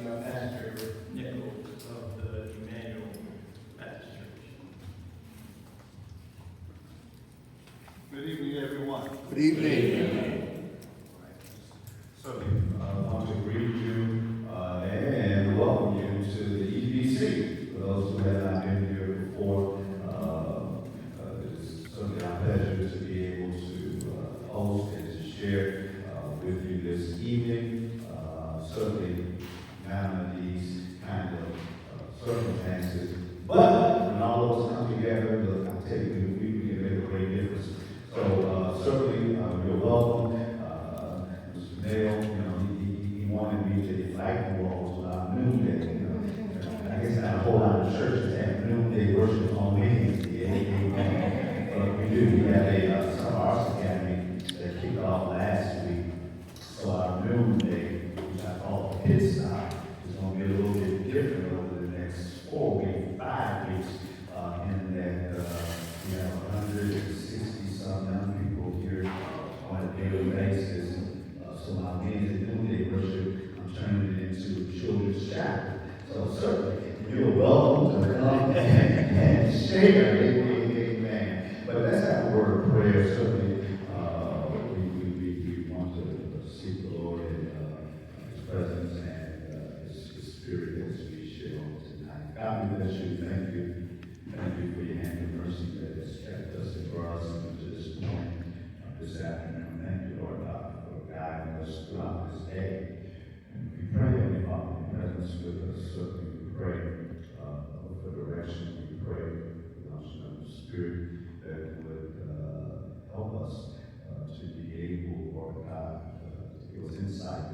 Pastor Nichols of the Emmanuel Baptist Church. Good evening, everyone. Good evening. So, I want to greet you and welcome you to the EBC. For those who have not been here before, it's certainly our pleasure to be able to host and to share with you this evening. Certainly, none of these kind of circumstances, but when all of us come together, look, I tell you, we can make a great difference. So certainly, you're welcome. Mr. Nail, he wanted me to invite you all to our noonday. I guess not a whole lot of churches have noonday worship on Wednesday. Amen. But we do. We have a Summer Arts Academy that kicked off last week. So our noonday, which I call the pit stop, is going to be a little bit different over the next 4 weeks, 5 weeks, in that we have 160-some young people here on a daily basis. So my Wednesday noonday worship, I'm turning it into children's chapel. So certainly, you're welcome to come and share. Amen. But let's have a word of prayer. Certainly, we want to seek the Lord in His presence and His Spirit as we share on tonight. God, we bless you. Thank you. Thank you for your hand of mercy that has kept us and brought us into this point this afternoon. Thank you, Lord God, for guiding us throughout this day. And we pray, Heavenly Father, in your presence with us. Certainly, we pray for direction. We pray for the unction of the Spirit that would help us to be able, Lord God, to give us insight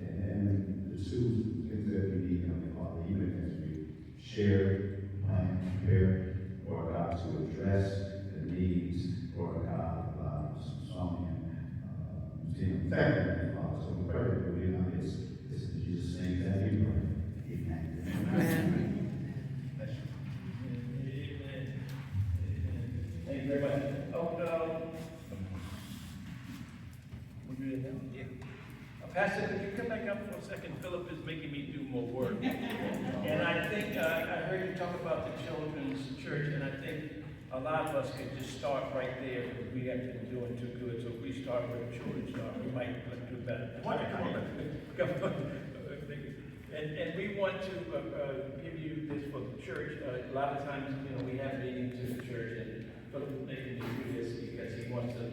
and the tools, things that we need, Heavenly Father, even as we share, plan, prepare, Lord God, to address the needs, Lord God, of our Smithsonian Museum. Thank you, Heavenly Father. So we pray that we know this. This is in Jesus' name that we pray. Amen. Amen. Thank you very much. Pastor, could you come back up for a second? Philip is making me do more work. And I think I heard you talk about the children's church, and I think a lot of us could just start right there because we have been doing too good. So if we start where the children start, we might do better. And we want to give you this for the church. A lot of times, we have meetings in the church, and Philip is making me do this because he wants to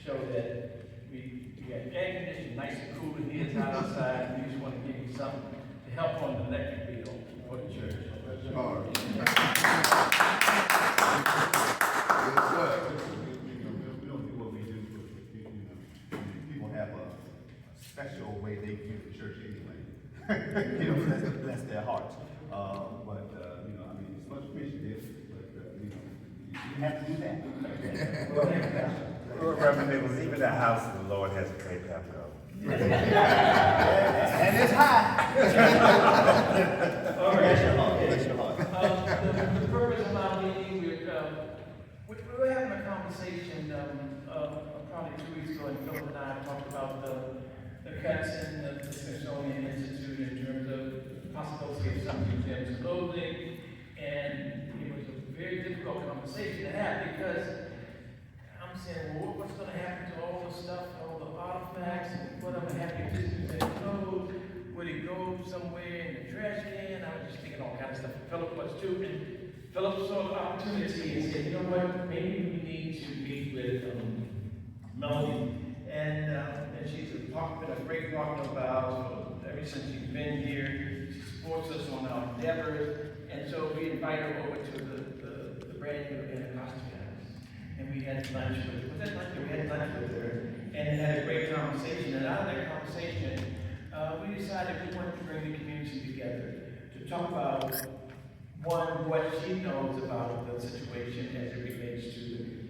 show that we got air conditioning, nice and cool in here, it's hot outside. We just want to give you something to help on the electric bill for the church. All right. We don't do what we do, but people have a special way they view the church anyway. That's their heart. But it's much appreciated. But you have to do that. Reverend Nichols, even the house of the Lord has a great pepper. And it's high. All right. Bless your heart. The purpose of our meeting, we were having a conversation probably 2 weeks ago, and Philip and I talked about the cuts in the Smithsonian Institute in terms of the possibility of some museums closing, and it was a very difficult conversation to have because I'm saying, well, what's going to happen to all the stuff, all the artifacts, and what I'm happy to do that closed? Would it go somewhere in the trash can? I was just thinking all kinds of stuff. Philip was too, and Philip saw the opportunity and said, you know what, maybe we need to meet with Melody. And she's been a great partner of ours ever since she's been here. She supports us on our endeavors. And so we invited her over to the brand new Pentecostal house. And we had lunch with her. Was that lunch? We had lunch with her and had a great conversation. And out of that conversation, we decided we wanted to bring the community together to talk about, one, what she knows about the situation as it relates to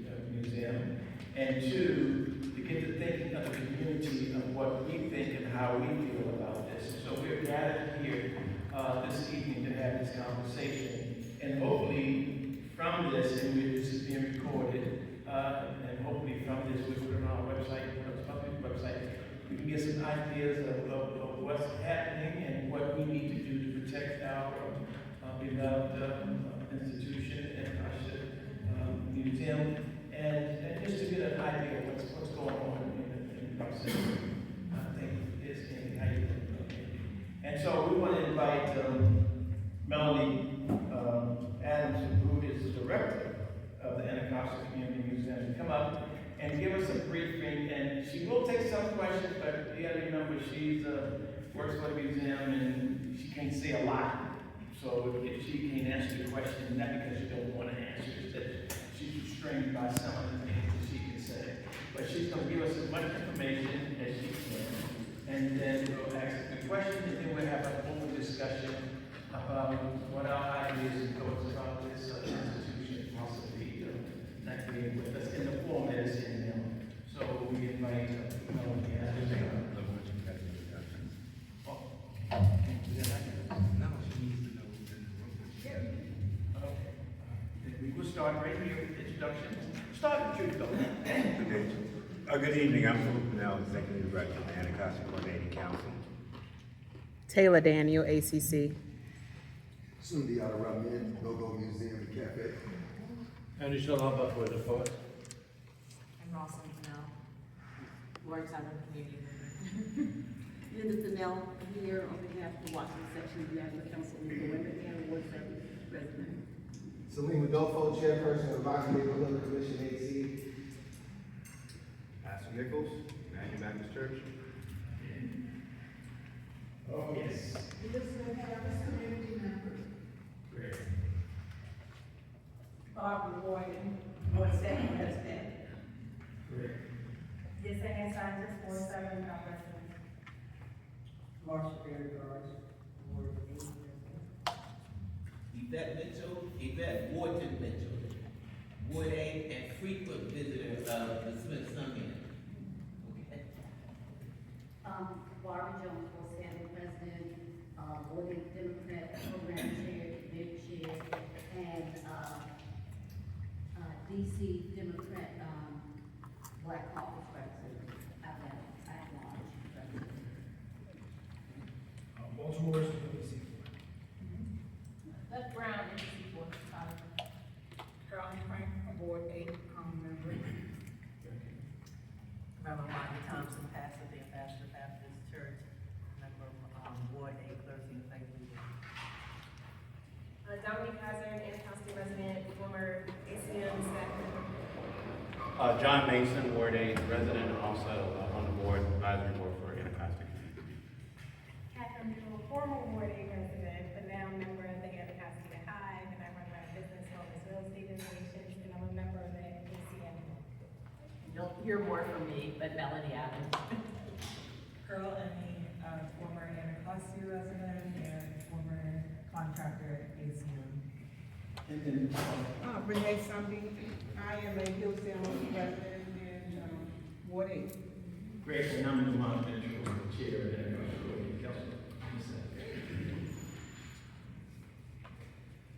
the museum, and two, to get the thinking of the community of what we think and how we feel about this. So we're gathered here this evening to have this conversation, and hopefully from this, and this is being recorded, and hopefully from this we'll put it on our website, public website, we can get some ideas of what's happening and what we need to do And so we want to invite Melanie Adams, who is the director of the Anacostia Community Museum, to come up and give us a briefing. And she will take some questions, but you gotta remember, she's works for the museum and she can't say a lot. So if she can't answer the question, not because she don't want to answer, it's that she's restrained by some of the things that she can say. But she's going to give us as much information as she can, and then we'll ask the question, and then we'll have an open discussion about what our ideas and thoughts about this institution, possibly not being with us in the form that it's in now. So we invite Melanie Adams. We will start right here with the introduction. Start with you, though. Good evening, I'm Philip Pennell, Executive Director of the Anacostia Coordinating Council. Taylor Daniel, ACC. Sundi Al-Rahman, Logo Museum and Cafe. And you shall have that for the first. I'm Roslyn Fennell, Ward 7 Community Movement. Linda Fennell here on behalf of the Washington Section of the National Council of Legal Women and Ward 7 resident. Salim Adolfo, Chairperson of the Rock Neighborhood Commission, AC. Pastor Nichols, Emmanuel Baptist Church. Oh, yes. Elizabeth Harris, community member. Great. Barbara Warden, Ward 7 resident. Great. Yes, I have scientists, Ward 7 resident. Marshall Berry Garage, Ward 8 resident. Yvette Mitchell, Yvette Wharton Mitchell, Ward 8 and frequent visitor of the Smithsonian. Okay. Barbara Jones, Ward 7 president, Ward 8 Democrat program chair, committee chair, and DC Democrat Black Caucus representative. I've got at-large representative. Baltimore, Beth Brown, NBC 4, Carolyn Frank, Ward 8 member. Reverend Martin Thompson, pastor of the Ambassador Baptist Church, member of Ward 8 Clergy and Faith Leader. Dominique Hazard, Anacostia resident, former ACM staff member. John Mason, Ward 8 resident, and also on the board, advisory board for Anacostia Community. Catherine Mitchell, former Ward 8 resident, but now member of the Anacostia Hive, and I run my business, Wellness Real Estate Innovations, and I'm a member of the ACM. You'll hear more from me, but Melanie Adams. Pearl Emmy, former Anacostia resident and former contractor at ACM. And then, Renee Sumby, I am a Hillsdale resident and Ward 8. great, and I'm the Mitchell, chair of the council.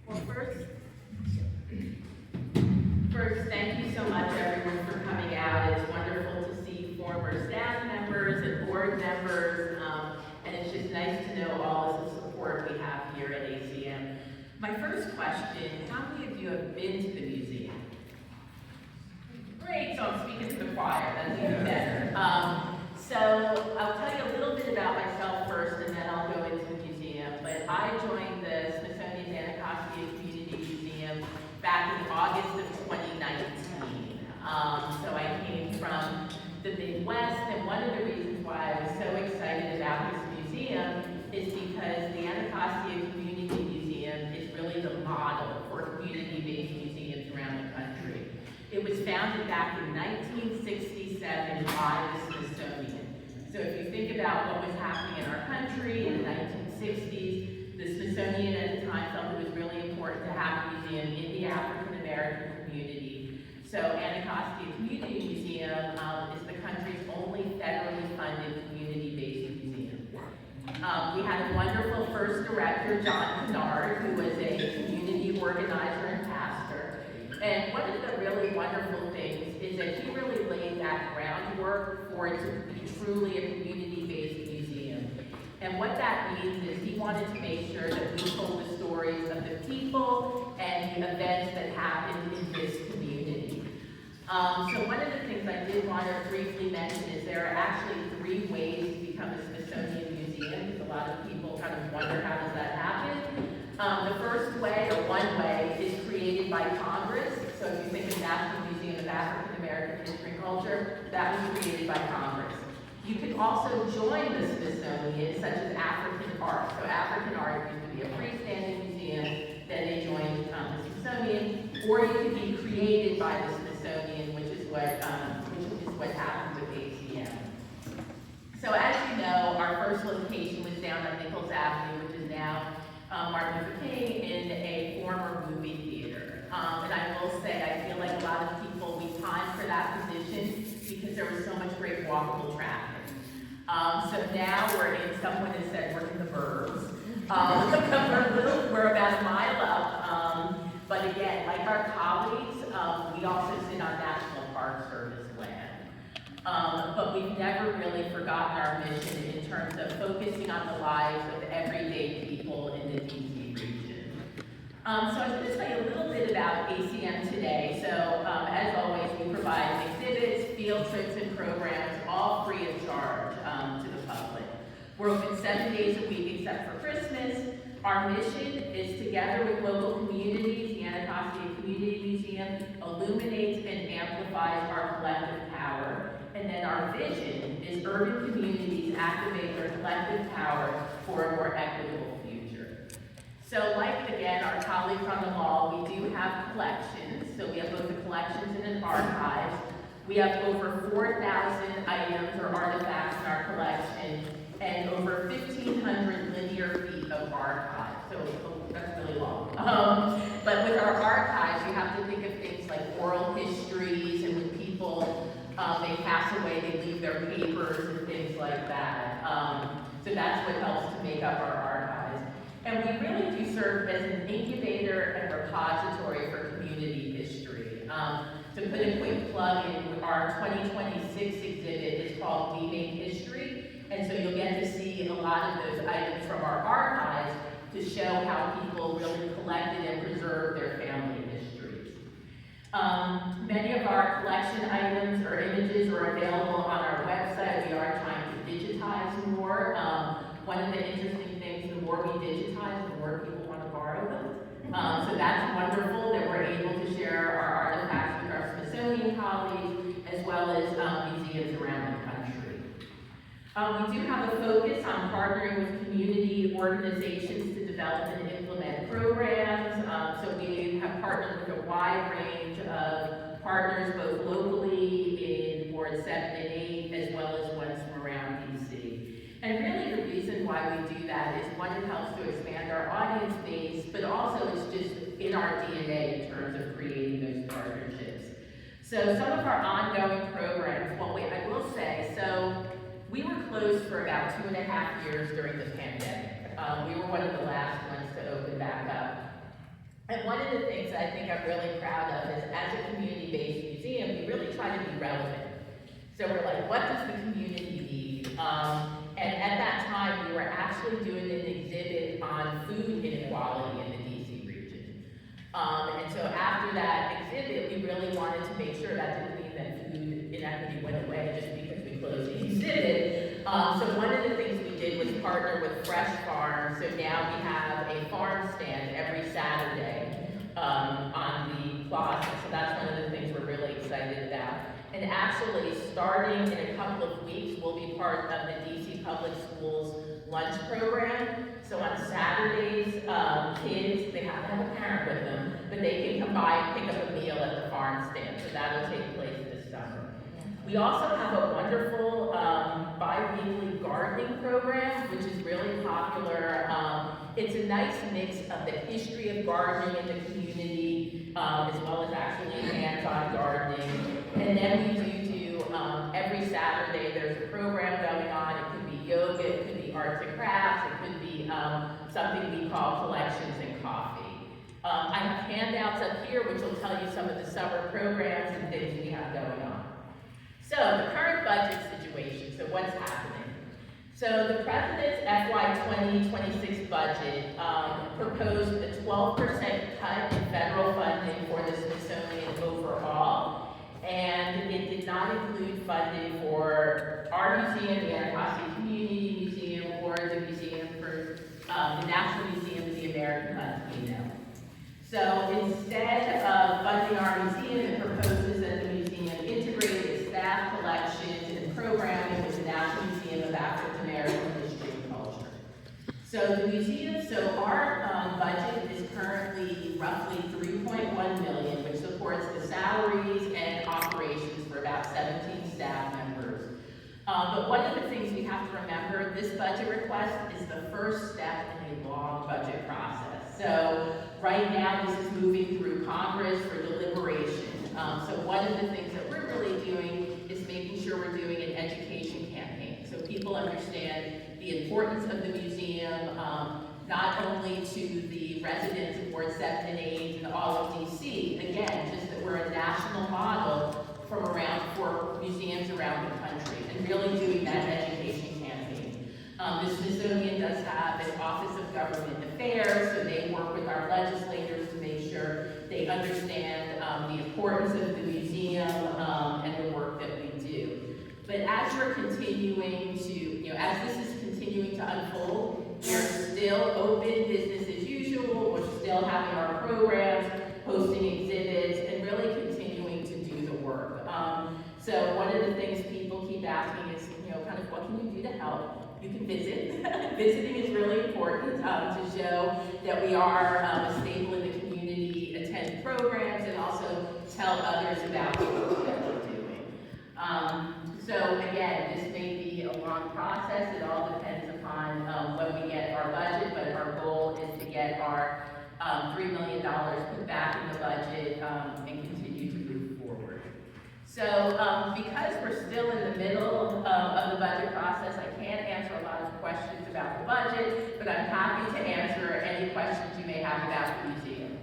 Well, first, thank you so much, everyone, for coming out. It's wonderful to see former staff members and board members, and it's just nice to know all of the support we have here at ACM. My first question, how many of you have been to the museum? Great, so I'm speaking to the choir, that's even better. So I'll tell you a little bit about myself first, and then I'll go into the museum. But I joined the Smithsonian's Anacostia Community Museum back in August of 2019. So I came from the Midwest, and one of the reasons why I was so excited about this museum is because the Anacostia Community Museum is really the model for community-based museums around the country. It was founded back in 1967 by the Smithsonian. So if you think about what was happening in our country in the 1960s, the Smithsonian at the time felt it was really important to have a museum in the African American community. So Anacostia Community Museum is the country's only federally funded community-based museum. We had a wonderful first director, John Kennard, who was a community organizer and pastor. And one of the really wonderful things is that he really laid that groundwork for it to be truly a community-based museum. And what that means is he wanted to make sure that we told the stories of the people and the events that happened in this community. So one of the things I did want to briefly mention is there are actually 3 ways to become a Smithsonian museum, because a lot of people kind of wonder how does that happen. The first way, or one way, is created by Congress. So if you think of National Museum of African American History and Culture, that was created by Congress. You can also join the Smithsonian, such as African art. So African art used to be a freestanding museum, then they joined the Smithsonian, or you could be created by the Smithsonian, which is what happened with ACM. So as you know, our first location was down on Nichols Avenue, which is now Martin Luther King, in a former movie theater. And I will say, I feel like a lot of people, we timed for that position because there was so much great walkable traffic. So now someone has said we're in the burbs. We're about a mile up. But again, like our colleagues, we also sit on National Park Service land. But we've never really forgotten our mission in terms of focusing on the lives of everyday people in the DC region. So I'm going to tell you a little bit about ACM today. So as always, we provide exhibits, field trips, and programs, all free of charge to the public. We're open 7 days a week except for Christmas. Our mission is, together with local communities, the Anacostia Community Museum illuminates and amplifies our collective power. And then our vision is urban communities activate their collective power for a more equitable future. So like, again, our colleagues on the mall, we do have collections. So we have both the collections and an archives. We have over 4,000 items or artifacts in our collection and over 1,500 linear feet of archives. So that's really long. But with our archives, you have to think of things like oral histories, and when people they pass away, they leave their papers and things like that. So that's what helps to make up our archives. And we really do serve as an incubator and repository for community history. To put a quick plug in, our 2026 exhibit is called We Make History. And so you'll get to see a lot of those items from our archives to show how people really collected and preserved their family histories. Many of our collection items or images are available on our website. We are trying to digitize more. One of the interesting things, the more we digitize, the more people want to borrow them. So that's wonderful that we're able to share our artifacts with our Smithsonian colleagues, as well as museums around the country. We do have a focus on partnering with community organizations to develop and implement programs. So we have partnered with a wide range of partners, both locally in Ward 7 and 8, as well as ones from around DC. And really the reason why we do that is, one, it helps to expand our audience base, but also it's just in our DNA in terms of creating those partnerships. So some of our ongoing programs, I will say, so we were closed for about 2.5 years during the pandemic. We were one of the last ones to open back up. And one of the things that I think I'm really proud of is, as a community-based museum, we really try to be relevant. So we're like, what does the community need? And at that time, we were actually doing an exhibit on food inequality in the DC region. And so after that exhibit, we really wanted to make sure that didn't mean that food inequity went away just because we closed the exhibit. So one of the things we did was partner with Fresh Farm. So now we have a farm stand every Saturday on the plaza. So that's one of the things we're really excited about. And actually, starting in a couple of weeks, we'll be part of the DC Public Schools lunch program. So on Saturdays, kids, they have to have a parent with them, but they can come by and pick up a meal at the farm stand. So that'll take place this summer. We also have a wonderful bi-weekly gardening program, which is really popular. It's a nice mix of the history of gardening in the community, as well as actually hands-on gardening. And then we do every Saturday, there's a program going on. It could be yoga, it could be arts and crafts, it could be something we call collections and coffee. I have handouts up here which will tell you some of the summer programs and things we have going on. So the current budget situation, so what's happening? So the President's FY 2026 budget proposed a 12% cut in federal funding for the Smithsonian overall, and it did not include funding for our museum, the Anacostia Community Museum, or the Museum for the National Museum of the American Latino. So instead of funding our museum, it proposes that the museum integrate its staff, collections, and programming with the National Museum of African American History and Culture. So the museum, our budget is currently roughly $3.1 million, which supports the salaries and operations for about 17 staff members. But one of the things we have to remember, this budget request is the first step in a long budget process. So right now, this is moving through Congress for deliberation. So one of the things that we're really doing is making sure we're doing an education campaign, so people understand the importance of the museum, not only to the residents of Ward 7 and 8 and all of DC, again, just that we're a national model for museums around the country, and really doing that education campaign. The Smithsonian does have an Office of Government Affairs, so they work with our legislators to make sure they understand the importance of the museum and the work that we do. But as we're continuing to, as this is continuing to unfold, we're still open, business as usual, we're still having our programs, hosting exhibits, and really continuing to do the work. So one of the things people keep asking is, kind of what can you do to help? You can visit. Visiting is really important to show that we are a staple in the community, attend programs, and also tell others about the work that we're doing. So again, this may be a long process. It all depends upon when we get our budget, but our goal is to get our $3 million put back in the budget and continue to move forward. So because we're still in the middle of the budget process, I can't answer a lot of questions about the budget, but I'm happy to answer any questions you may have about the museum.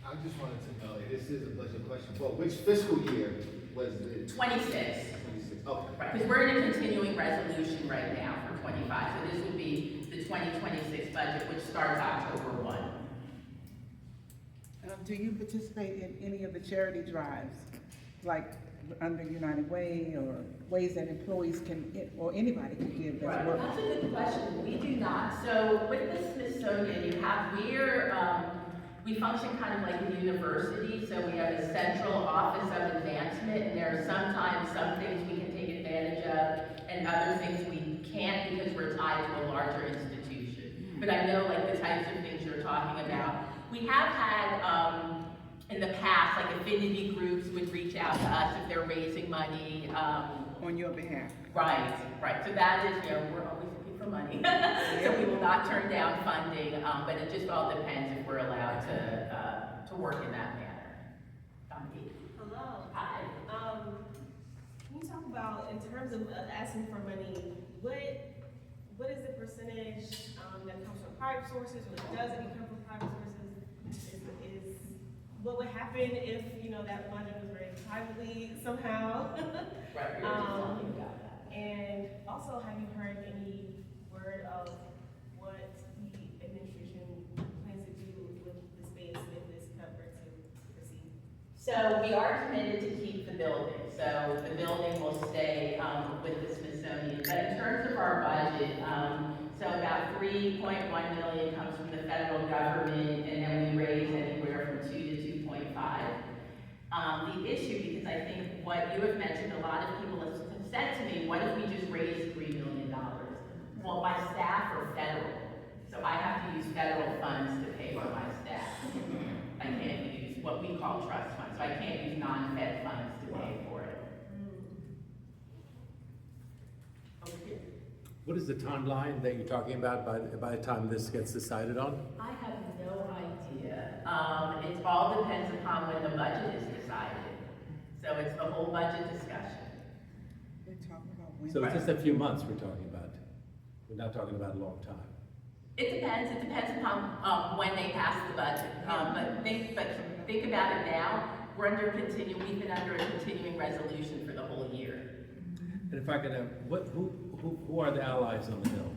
I just wanted to know, this is a budget question, but which fiscal year was it? 26. 26, okay. Right, because we're in a continuing resolution right now for 25, so this would be the 2026 budget, which starts October 1. Do you participate in any of the charity drives, like under United Way, or ways that employees can, or anybody can give that's Right, working? that's a good question. We do not. So with the Smithsonian, we function kind of like a university, so we have a central office of advancement, and there are sometimes some things we can take advantage of, and other things we can't because we're tied to a larger institution. But I know like the types of things you're talking about. We have had, in the past, like affinity groups would reach out to us if they're raising money. On your behalf? Right. So that is, we're always looking for money. So we will not turn down funding, but it just all depends if we're allowed to work in that manner. Dominique? Hello. Hi. Can you talk about, in terms of asking for money, what is the percentage that comes from private sources, or doesn't come from private sources? What would happen if, that money was raised privately somehow? Right, we were just talking about that. And also, have you heard any word of what the administration plans to do with the space if this cover to proceed? So we are committed to keep the building. So the building will stay with the Smithsonian. But in terms of our budget, so about $3.1 million comes from the federal government, and then we raise anywhere from 2 to 2.5. The issue, because I think what you have mentioned, a lot of people have said to me, what if we just raise $3 million? Well, my staff are federal, so I have to use federal funds to pay for my staff. I can't use what we call trust funds, so I can't use non-fed funds to pay for it. Okay. What is the timeline that you're talking about by the time this gets decided on? I have no idea. It all depends upon when the budget is decided. So it's the whole budget discussion. They're talking about when? So it's just a few months we're talking about. We're not talking about a long time. It depends. It depends upon when they pass the budget. But think about it now. We've been under a continuing resolution for the whole year. And if I could have, who are the allies on the Hill?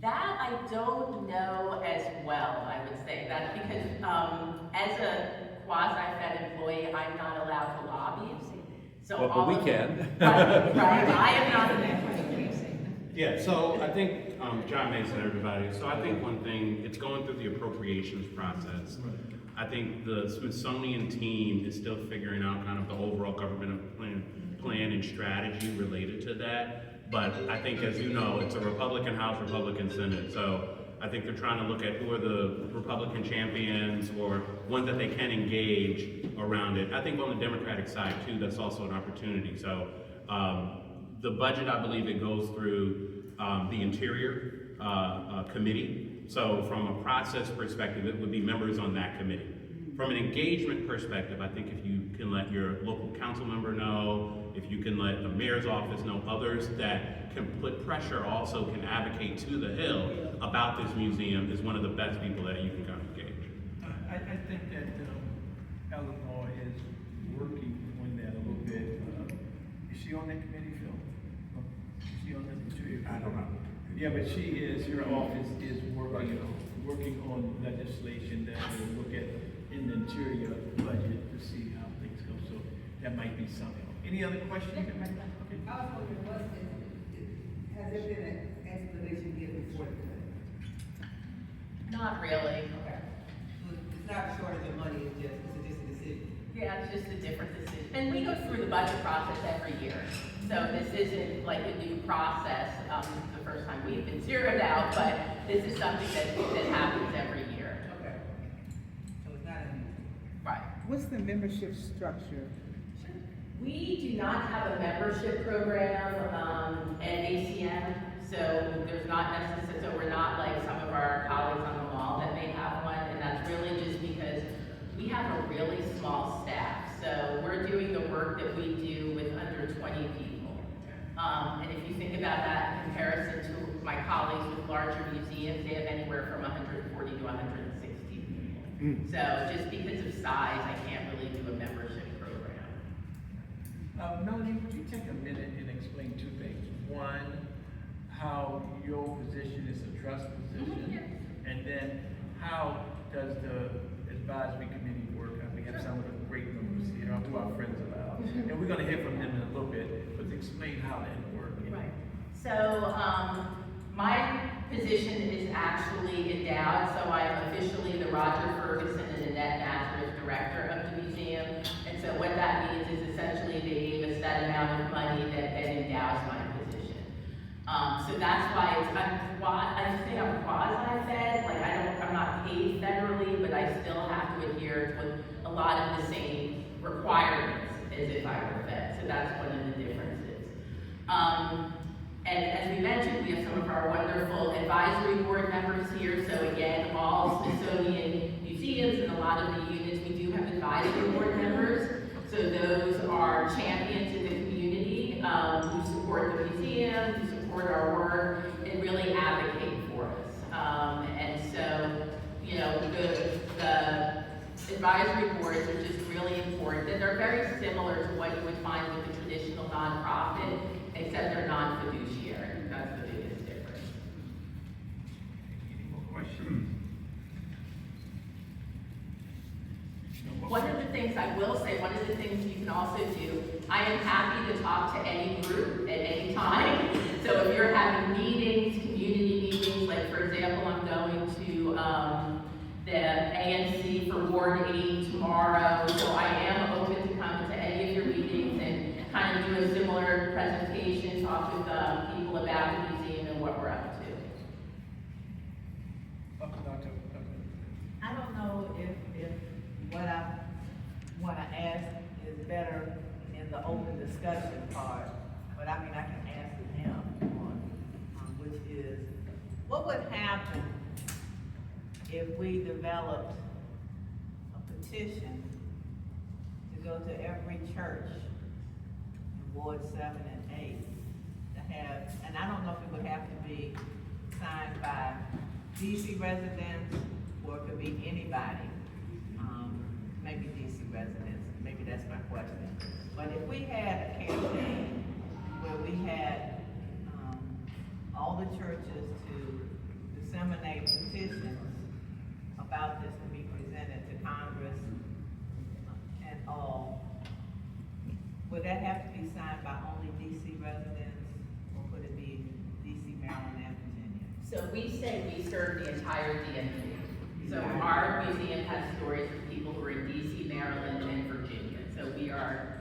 That I don't know as well, I would say. That because as a quasi-fed employee, I'm not allowed to lobby. So Well, but we can. Right, I am not an employee. Yeah, so I think John Mason, everybody. So I think one thing, it's going through the appropriations process. I think the Smithsonian team is still figuring out kind of the overall government plan and strategy related to that. But I think, as you know, it's a Republican House, Republican Senate. So I think they're trying to look at who are the Republican champions or ones that they can engage around it. I think on the Democratic side too, that's also an opportunity. So the budget, I believe it goes through the Interior Committee. So from a process perspective, it would be members on that committee. From an engagement perspective, I think if you can let your local council member know, if you can let the mayor's office know, others that can put pressure also can advocate to the Hill about this museum is one of the best people that you can kind of engage. I think that Eleanor is working on that a little bit. Is she on that committee, Phil? Is she on that committee? I don't know. Yeah, but she is, her office is working on legislation that will look at in the interior budget to see how things go. So that might be something. Any other questions? Okay. I was wondering, has there been an explanation given before the cut? Not really. Okay. It's not a shortage of money, it's just a decision. Yeah, it's just a different decision. And we go through the budget process every year. So this isn't like a new process. This is the first time we've been zeroed out, but this is something that happens every year. Okay. So it's not a new. Right. What's the membership structure? We do not have a membership program at ACM, so there's not necessarily, so we're not like some of our colleagues on the wall that may have one, and that's really just because we have a really small staff. So we're doing the work that we do with under 20 people. And if you think about that in comparison to my colleagues with larger museums, they have anywhere from 140 to 160 people. So just because of size, I can't really do a membership program. Melanie, would you take a minute and explain two things? One, how your position is a trust position, and then how does the advisory committee work? We have some of the great members here, who our friends about, and we're going to hear from them in a little bit, but explain how that works. Right. So my position is actually endowed, so I'm officially the Roger Ferguson and Annette Nazareth Director of the museum. And so what that means is essentially they gave a set amount of money that endows my position. So that's why I think I'm quasi-fed, like I'm not paid federally, but I still have to adhere to a lot of the same requirements as if I were fed. So that's one of the differences. And as we mentioned, we have some of our wonderful advisory board members here. So again, all Smithsonian museums and a lot of the units, we do have advisory board members. So those are champions in the community who support the museum, who support our work, and really advocate for us. And so, you know, the advisory boards are just really important. And they're very similar to what you would find with a traditional nonprofit, except they're non-fiduciary. That's the biggest difference. Any more questions? One of the things I will say, one of the things you can also do, I am happy to talk to any group at any time. So if you're having meetings, community meetings, like for example, I'm going to the ANC for Ward 8 tomorrow. So I am open to come to any of your meetings and kind of do a similar presentation, talk with people about the museum and what we're up to. I don't know if what I want to ask is better in the open discussion part, but I mean, I can answer him on which is, what would happen if we developed a petition to go to every church in Ward 7 and 8 to have, and I don't know if it would have to be signed by DC residents or it could be anybody, maybe DC residents, maybe that's my question. But if we had a campaign where we had all the churches to disseminate petitions about this to be presented to Congress and all, would that have to be signed by only DC residents or could it be DC, Maryland, and Virginia? So we say we serve the entire DMV. So our museum has stories of people who are in DC, Maryland, and Virginia. So we are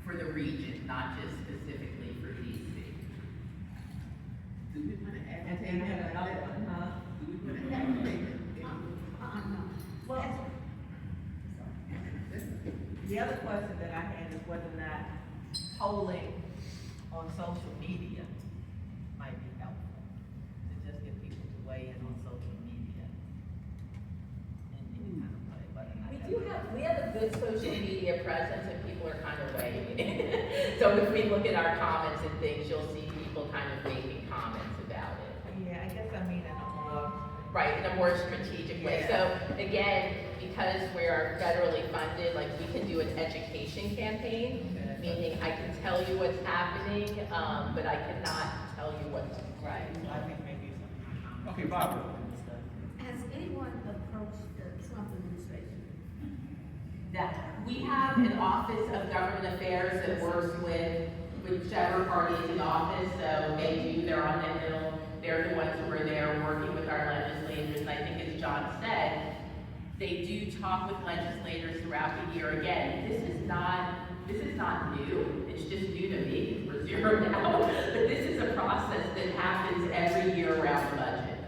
for the region, not just specifically for DC. Do we wanna add? And I have another one, huh? Do we wanna add? Well, the other question that I had is whether or not polling on social media might be helpful, to just get people to weigh in on social media in any kind of way, whether or not. We have a good social media presence and people are kind of weighing in. So if we look at our comments and things, you'll see people kind of making comments about it. Yeah, I guess I mean in a more. Right, in a more strategic way. So again, because we are federally funded, like we can do an education campaign, meaning I can tell you what's happening, but I cannot tell you what's Right, so I think maybe some. Okay, Barbara. Has anyone approached the Trump administration? that. We have an Office of Government Affairs that works with whichever party is in office, so they do, they're on the Hill, they're the ones who are there working with our legislators, and I think as John said, they do talk with legislators throughout the year. Again, this is not new, it's just new to me, we're zero now, but this is a process that happens every year around the budget.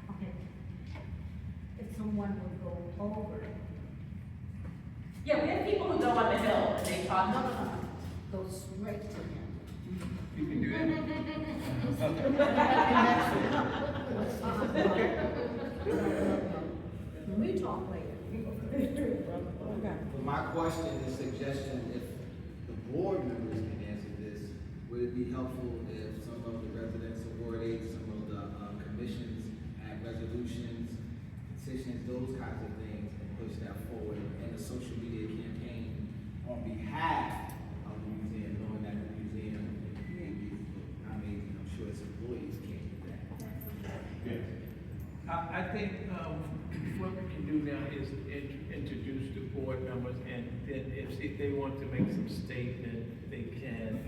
Okay. If someone would go over, Yeah, we have people who go on the Hill, and they talk. go straight to him. You can do We talk later. But my question and suggestion, if the board members can answer this, would it be helpful if some of the residents of Ward 8, some of the commissions have resolutions, petitions, those kinds of things, and push that forward in a social media campaign on behalf of the museum, knowing that the museum, I mean, I'm sure its employees can't do that. I think, what we can do now is introduce the board members, and then if they want to make some statement, they can,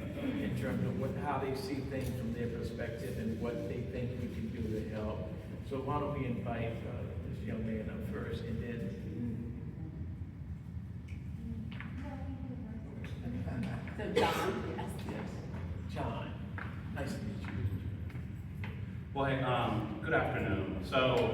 in terms of how they see things from their perspective and what they think we can do to help. So why don't we invite, this young man up first, and then. So John, yes. Yes, John, nice to meet you. Well, hey, good afternoon. So,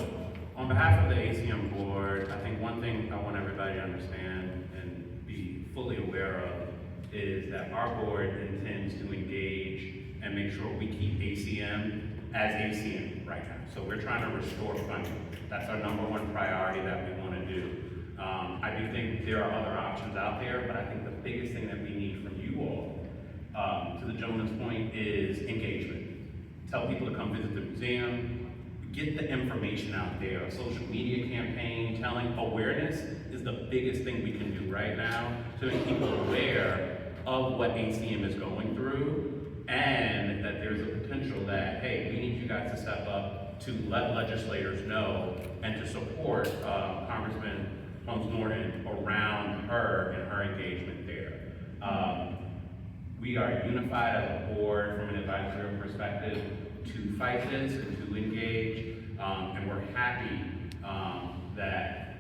on behalf of the ACM board, I think one thing I want everybody to understand and be fully aware of is that our board intends to engage and make sure we keep ACM as ACM right now. So we're trying to restore funding. That's our number one priority that we want to do. I do think there are other options out there, but I think the biggest thing that we need from you all, to the gentleman's point, is engagement. Tell people to come visit the museum, get the information out there. A social media campaign, telling awareness is the biggest thing we can do right now to make people aware of what ACM is going through, and that there's a potential that, hey, we need you guys to step up to let legislators know and to support Congressman Holmes Norton around her and her engagement there. We are unified as a board from an advisory perspective to fight this and to engage, and we're happy that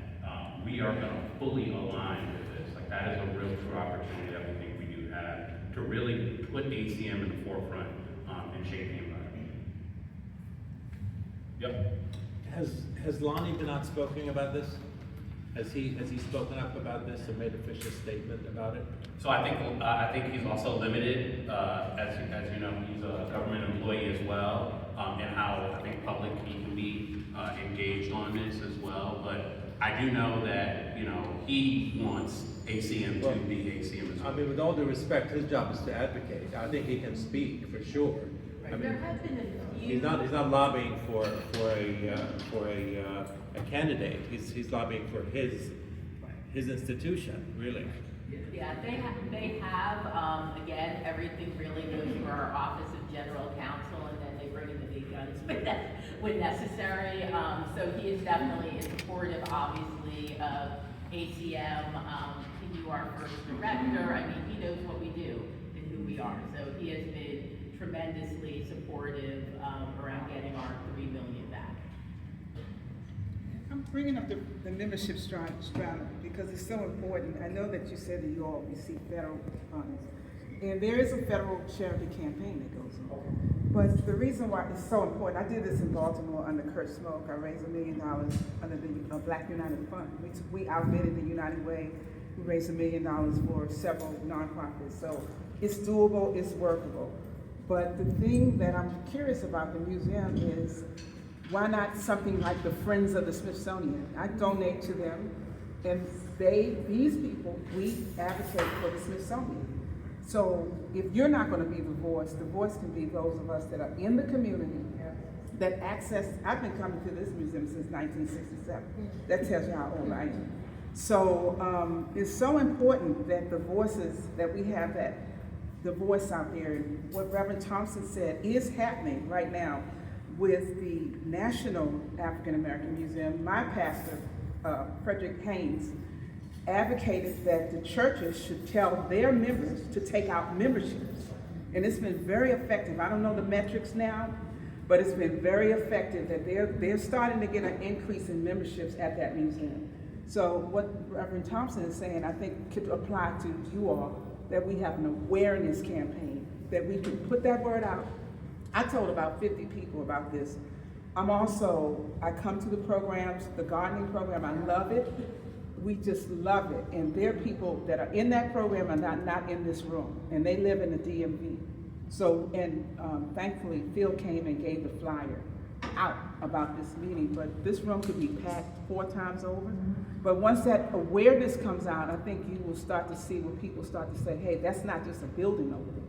we are going to fully align with this. Like, that is a real true opportunity that we think we do have to really put ACM in the forefront and shape the environment. Yep. Has Lonnie been outspoken about this? Has he spoken up about this or made official statement about it? So I think he's also limited, as you know, he's a government employee as well, and how I think public he can be engaged on this as well. But I do know that, you know, he wants ACM to be ACM as well. I mean, with all due respect, his job is to advocate. I think he can speak for sure. I mean, There have been a few. he's not lobbying for a candidate. He's lobbying for his institution, really. Yeah, they have, again, everything really goes through our Office of General Counsel, and then they bring in the big guns when necessary. So he is definitely supportive, obviously, of ACM. He knew our first director. I mean, he knows what we do and who we are. So he has been tremendously supportive, around getting our 3 million back. I'm bringing up the membership stratum because it's so important. I know that you said that you all receive federal funds, and there is a federal charity campaign that goes on. But the reason why it's so important, I did this in Baltimore under Kurt Smoke. I raised $1 million under the Black United Fund. We outbidded the United Way. We raised $1 million for several nonprofits. So it's doable, it's workable. But the thing that I'm curious about the museum is, why not something like the Friends of the Smithsonian? I donate to them, and these people, we advocate for the Smithsonian. So if you're not gonna be the voice can be those of us that are in the community, that access. I've been coming to this museum since 1967. That tells you how old I am. So it's so important that the voices, that we have the voice out there. And what Reverend Thompson said is happening right now with the National African American Museum. My pastor, Frederick Haynes, advocated that the churches should tell their members to take out memberships. And it's been very effective. I don't know the metrics now, but it's been very effective that they're starting to get an increase in memberships at that museum. So what Reverend Thompson is saying, I think could apply to you all, that we have an awareness campaign, that we can put that word out. I told about 50 people about this. I come to the programs, the gardening program, I love it. We just love it. And there are people that are in that program and not in this room, and they live in the DMV. So, thankfully, Phil came and gave the flyer out about this meeting, but this room could be packed 4 times over. But once that awareness comes out, I think you will start to see where people start to say, hey, that's not just a building over there.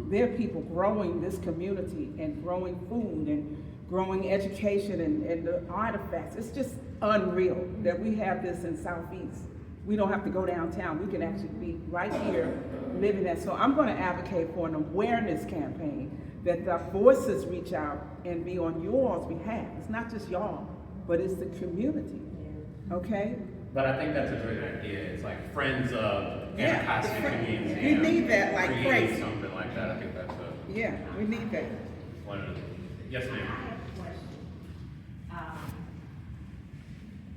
There are people growing this community and growing food and growing education and the artifacts. It's just unreal that we have this in Southeast. We don't have to go downtown. We can actually be right here living that. So I'm gonna advocate for an awareness campaign, that the voices reach out and be on y'all's behalf. It's not just y'all, but it's the community, okay? But I think that's a great idea. It's like Friends of Anacostia Community Museum. We need that like create crazy. something like that. I think that's a. Yeah, we need that. One of the, yes, ma'am. I have a question.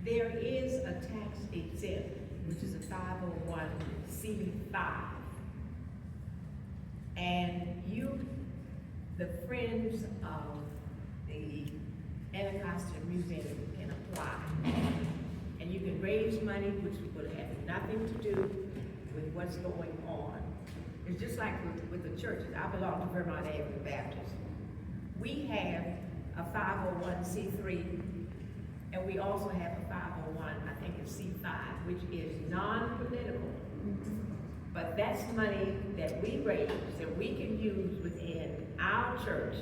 There is a tax exempt, which is a 501c5. And the Friends of the Anacostia Museum can apply. And you can raise money, which would have nothing to do with what's going on. It's just like with the churches. I belong to Vermont Avenue Baptist. We have a 501c3, and we also have a 501, I think it's C5, which is non-political. But that's money that we raise that we can use within our church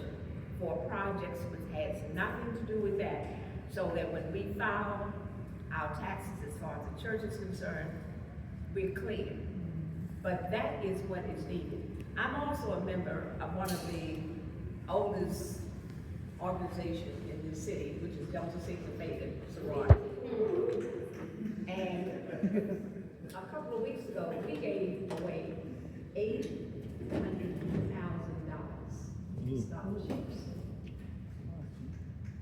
for projects which has nothing to do with that, so that when we file our taxes as far as the church is concerned, we're clear. But that is what is needed. I'm also a member of one of the oldest organizations in this city, which is Delta Sigma Theta Sorority. And a couple of weeks ago, we gave away $800,000 in scholarships.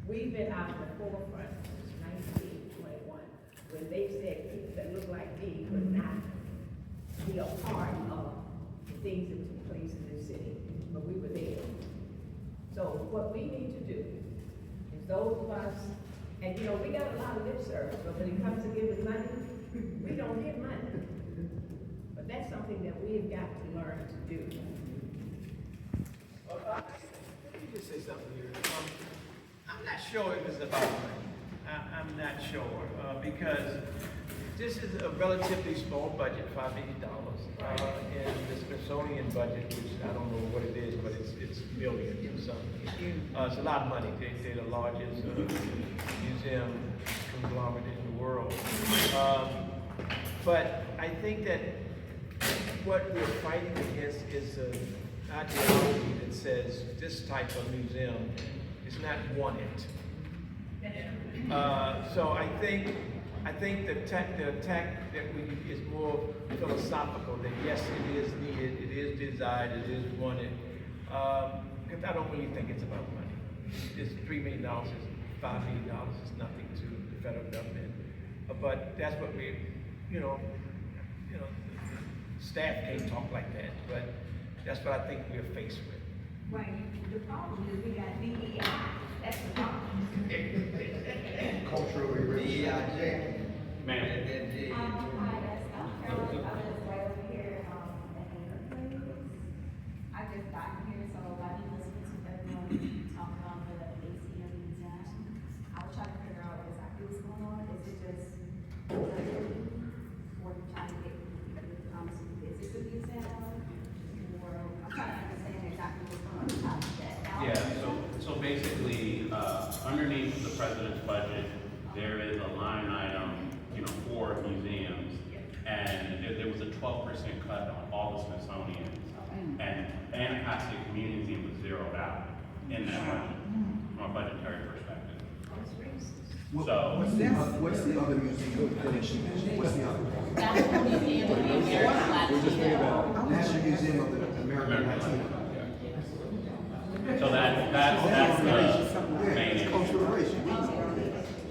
We've been out in the forefront since 1921, when they said people that look like me could not be a part of the things that took place in this city, but we were there. So what we need to do is those of us, and we got a lot of lip service, but when it comes to giving money, we don't get money. But that's something that we have got to learn to do. Let me just say something here. I'm not sure if it's about money. I'm not sure, because this is a relatively small budget, $5 million. And the Smithsonian budget, which I don't know what it is, but it's millions or something. It's a lot of money. They're the largest museum conglomerate in the world. But I think that what we're fighting against is an ideology that says this type of museum is not wanted. So I think the attack that we is more philosophical, that yes, it is needed, it is desired, it is wanted. because I don't really think it's about money. This $3 million is $5 million is nothing to the federal government. But that's what staff can't talk like that, but that's what I think we're faced with. Right, the problem is we got DEI, that's the problem. Culturally rich. Ma'am. Hi, yes, I'm Carol, I live right over here, at Anchor Place. I just got here, so I didn't listen to everyone talk about the ACM exam. I was trying to figure out exactly what's going on, is it just, or you trying to get, to visit the exam? Or, I'm trying to understand exactly what's going on top of that. Yeah, so basically, underneath the president's budget, there is a line item, for museums. And there was a 12% cut on all the Smithsonian. And Anacostia Community Museum was zeroed out in that budget, from a budgetary perspective. So, What's the other museum that she mentioned? What's the other? National Museum of the American Latino. National Museum of the American Latino. So that's the main issue. Cultural.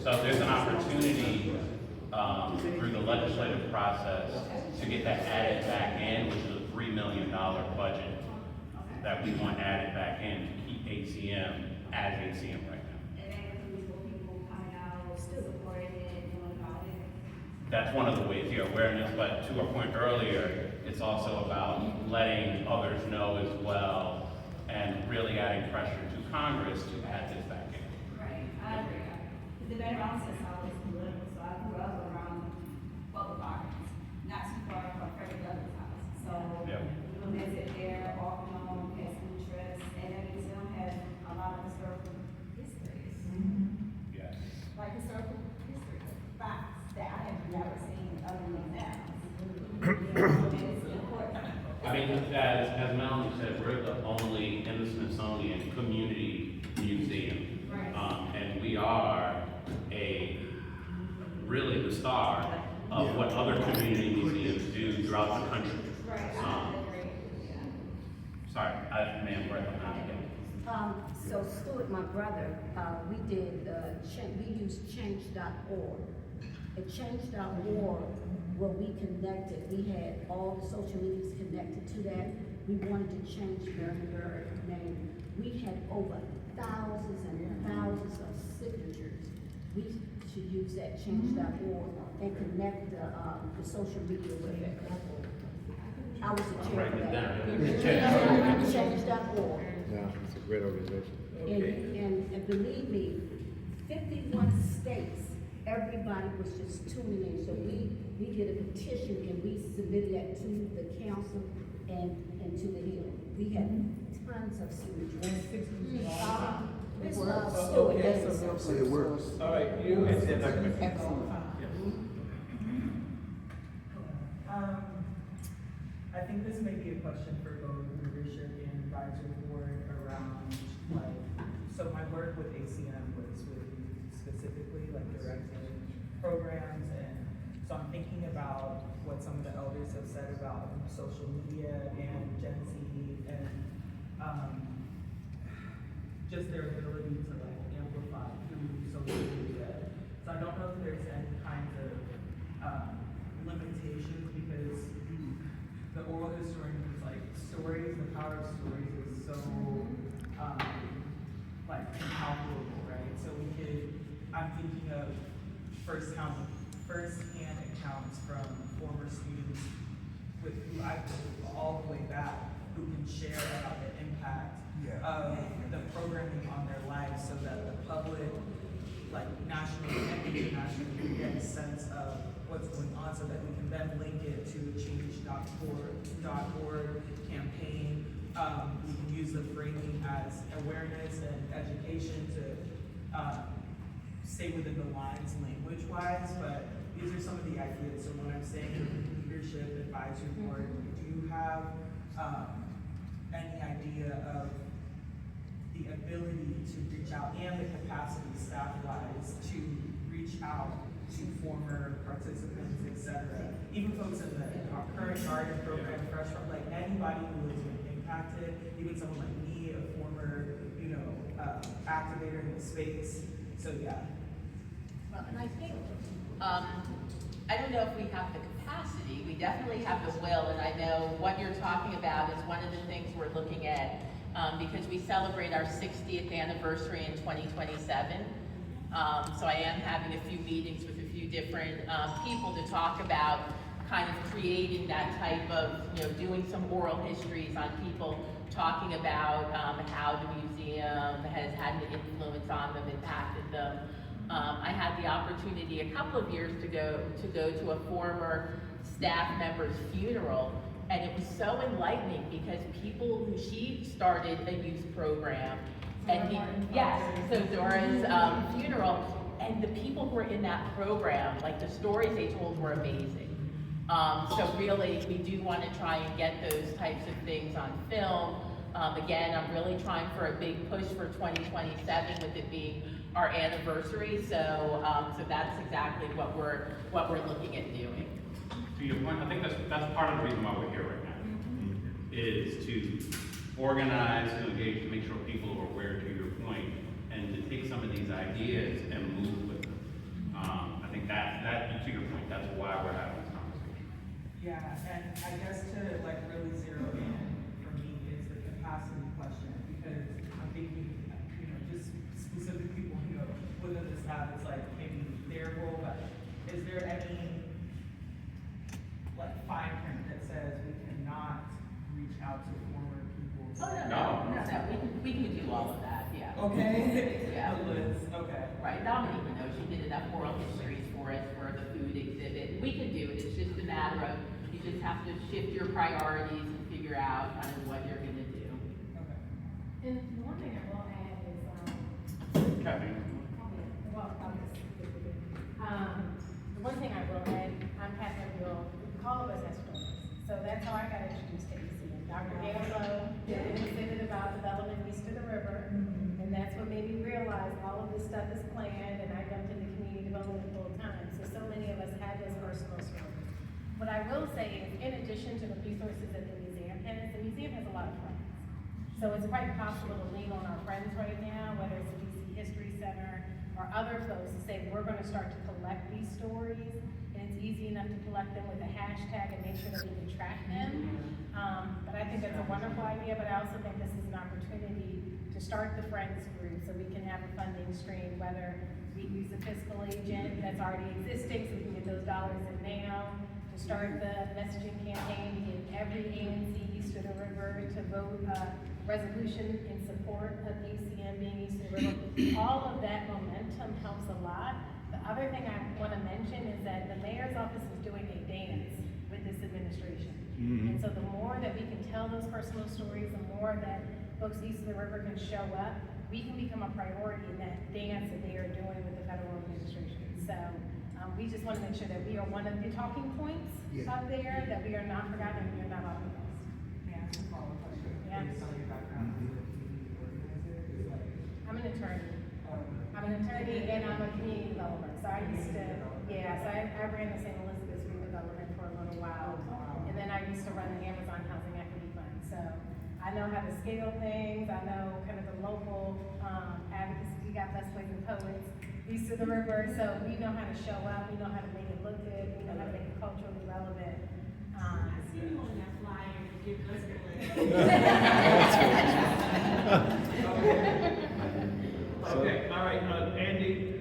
So there's an opportunity through the legislative process to get that added back in, which is a $3 million budget that we want added back in to keep ACM as ACM right now. And then people coming out, still supporting it, doing about it. That's one of the ways, awareness, but to our point earlier, it's also about letting others know as well and really adding pressure to Congress to add this back in. Right, I agree. The better also is how it's political, so I grew up around public gardens, not too far from Frederick Douglass' house. So Yep. we will visit there, off and on, had school trips, and that museum has a lot of historical history. Yes. Like historical history, facts that I have never seen other than that. And it's important. I mean, as Melanie said, we're the only in the Smithsonian community museum. Right. And we are really the star of what other community museums do throughout the country. Right, I agree, yeah. Sorry, ma'am, right behind you. So Stuart, my brother, we used change.org. At change.org, where we connected, we had all the social medias connected to that. We wanted to change their name. We had over thousands and thousands of signatures. We should use that change.org and connect the social media with it. I was the chair for that. Change.org. Yeah, it's a great organization. And believe me, 51 states, everybody was just tuning in. So we did a petition and we submitted that to the council and to the Hill. We had tons of signatures. It works. So it works. All right, you and then I can. Excellent. I think this may be a question for both leadership and advisory board around, so my work with ACM was with youth specifically, directing programs, and so I'm thinking about what some of the elders have said about social media and Gen Z and just their ability to amplify through social media. So I don't know if there's any kinds of limitations, because the oral historian is stories, the power of stories is so incalculable, right? So I'm thinking of first-hand accounts from former students with who I've been all the way back, who can share about the impact of the programming on their lives, so that the public, nationally and internationally, get a sense of what's going on, so that we can then link it to the change.org campaign. We can use the framing as awareness and education to stay within the lines language-wise, but these are some of the ideas. So when I'm saying leadership, advisory board, do you have any idea of the ability to reach out and the capacity staff-wise to reach out to former participants, et cetera, even folks in our current garden program, fresh from anybody who has been impacted, even someone like me, a former activator in the space, so yeah. Well, and I think, I don't know if we have the capacity, we definitely have the will, and I know what you're talking about is one of the things we're looking at, because we celebrate our 60th anniversary in 2027. So I am having a few meetings with a few different people to talk about kind of creating that type of, doing some oral histories on people talking about how the museum has had an influence on them, impacted them. I had the opportunity a couple of years ago to go to a former staff member's funeral, and it was so enlightening because she started a youth program, and so Dora's funeral, and the people who were in that program, like the stories they told were amazing. So really, we do want to try and get those types of things on film. Again, I'm really trying for a big push for 2027 with it being our anniversary. So that's exactly what we're looking at doing. To your point, I think that's part of the reason why we're here right now, is to organize, to engage, to make sure people are aware, to your point, and to take some of these ideas and move with them. I think that to your point, that's why we're having this conversation. Yeah, and I guess to like really zero in for me is the capacity question, because I'm thinking, just specific people, within the staff, it's like maybe their role, but is there any like fine print that says we cannot reach out to former people? No, we can do all of that, yeah. Okay. Yeah. Okay. Right, Dominique knows, she did enough oral histories for us for the food exhibit. We can do it, it's just a matter of, you just have to shift your priorities and figure out kind of what you're gonna do. Okay. And one thing I will add is, Kathy? the one thing I will add, I'm Catherine Buell, all of us have stories. So that's how I got introduced to ACM. Dr. Galo did an exhibit about development east of the river, and that's what made me realize all of this stuff is planned, and I jumped into community development full time. So many of us have those personal stories. What I will say is, in addition to the resources that the museum has a lot of friends. So it's quite possible to lean on our friends right now, whether it's the DC History Center or other folks, to say we're going to start to collect these stories, and it's easy enough to collect them with a hashtag and make sure that we can track them. But I think that's a wonderful idea, but I also think this is an opportunity to start the Friends group so we can have a funding stream, whether we use a fiscal agent that's already existing so we can get those dollars in now, to start the messaging campaign, to get every ANC east of the river to vote resolution in support of ACM being east of the river. All of that momentum helps a lot. The other thing I want to mention is that the mayor's office is doing a dance with this administration. And so the more that we can tell those personal stories, the more that folks east of the river can show up, we can become a priority in that dance that they are doing with the federal administration. So we just want to make sure that we are one of the talking points out there, that we are not forgotten and we are not off the list. May I ask a follow-up question? Yeah. Based on your background, as a community organizer, I'm an attorney. I'm an attorney and I'm a community developer. So I used to, I ran the St. Elizabeth's redevelopment for a little while. And then I used to run the Amazon Housing Equity Fund. So I know how to scale things. I know kind of the local advocacy. We got Best Ways and Poets east of the river. So we know how to show up. We know how to make it look good. We know how to make it culturally relevant. I see you on that flyer. Give us Okay, all right, Andy.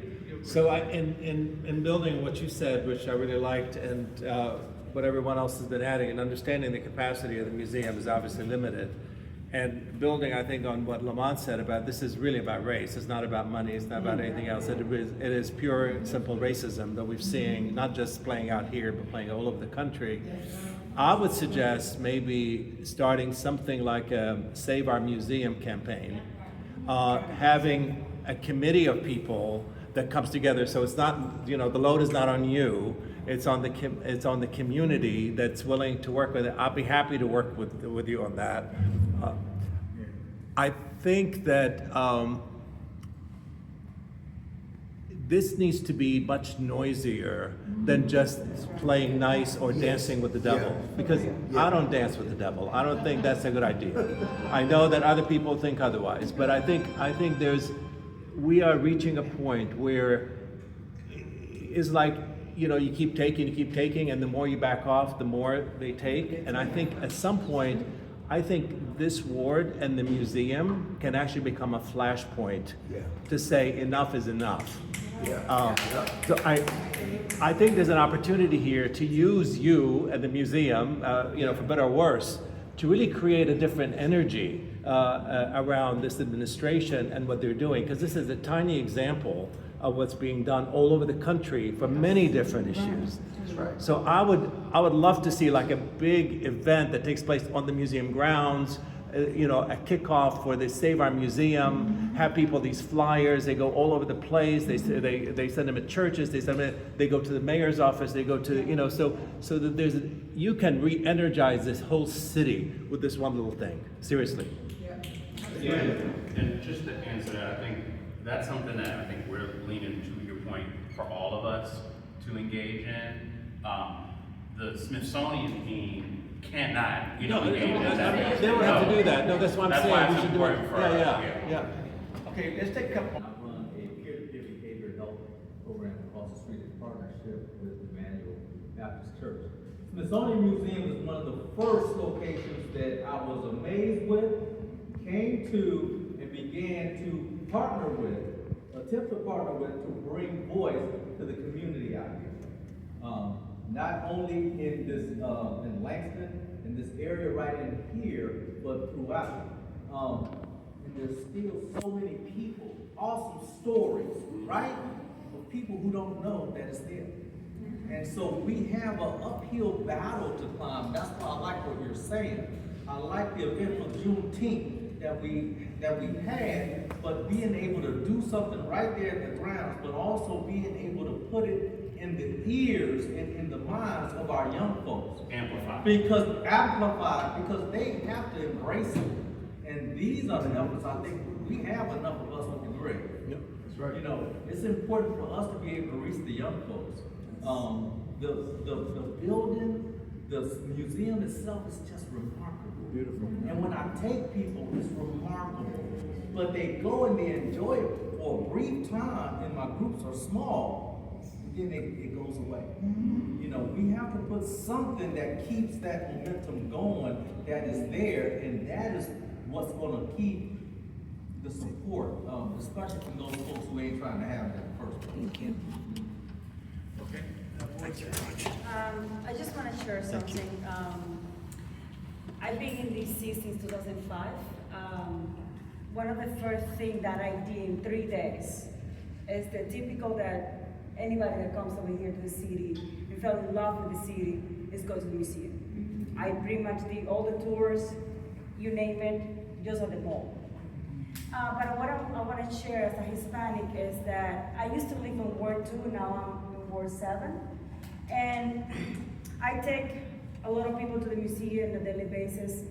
So in building what you said, which I really liked, and what everyone else has been adding, and understanding the capacity of the museum is obviously limited. And building, I think, on what Lamont said about this is really about race. It's not about money. It's not about anything else. It is pure and simple racism that we're seeing, not just playing out here, but playing all over the country. I would suggest maybe starting something like a Save Our Museum campaign, having a committee of people that comes together. So it's not, the load is not on you. It's on the community that's willing to work with it. I'll be happy to work with you on that. I think that this needs to be much noisier than just playing nice or dancing with the devil. Because I don't dance with the devil. I don't think that's a good idea. I know that other people think otherwise, but I think we are reaching a point where it's like, you know, you keep taking, and the more you back off, the more they take. And I think at some point, I think this ward and the museum can actually become a flashpoint to say enough is enough. So I think there's an opportunity here to use you and the museum, you know, for better or worse, to really create a different energy around this administration and what they're doing, because this is a tiny example of what's being done all over the country for many different issues. That's right. So I would love to see like a big event that takes place on the museum grounds, you know, a kickoff for the Save Our Museum, have people, these flyers, they go all over the place, they send them at churches, they go to the mayor's office, they go to, you know, so that you can re-energize this whole city with this one little thing, seriously. Yeah, and just to answer that, I think that's something that I think we're leaning, to your point, for all of us to engage in. The Smithsonian team cannot, you know, engage in that. They don't have to do that. No, that's what I'm saying. We should do it. Yeah. Okay, let's take a couple. I run a peer-to-peer behavioral health program across the street in partnership with Emmanuel Baptist Church. Smithsonian Museum is one of the first locations that I was amazed with, came to, and began to partner with, attempt to partner with, to bring voice to the community out here. Not only in this, in Langston, in this area right in here, but throughout. And there's still so many people, awesome stories, right? Of people who don't know that it's there. And so we have an uphill battle to climb. That's why I like what you're saying. I like the event for Juneteenth that we had, but being able to do something right there at the grounds, but also being able to put it in the ears and in the minds of our young folks. Amplify, because they have to embrace it. And these are the efforts, I think, we have enough of us who can great. Yep, that's right. You know, it's important for us to be able to reach the young folks. The building, the museum itself is just remarkable. Beautiful. And when I take people, it's remarkable. But they go and they enjoy it for a brief time, and my groups are small, then it goes away. You know, we have to put something that keeps that momentum going, that is there, and that is what's going to keep the support, especially from those folks who ain't trying to have that first. Thank you. Okay. Thank you very much. I just want to share something. I've been in DC since 2005. One of the first things that I did in 3 days is the typical that anybody that comes over here to the city and fell in love with the city is go to the museum. I pretty much did all the tours, you name it, just at the mall. But what I want to share as a Hispanic is that I used to live in Ward 2, now I'm in Ward 7. And I take a lot of people to the museum on a daily basis.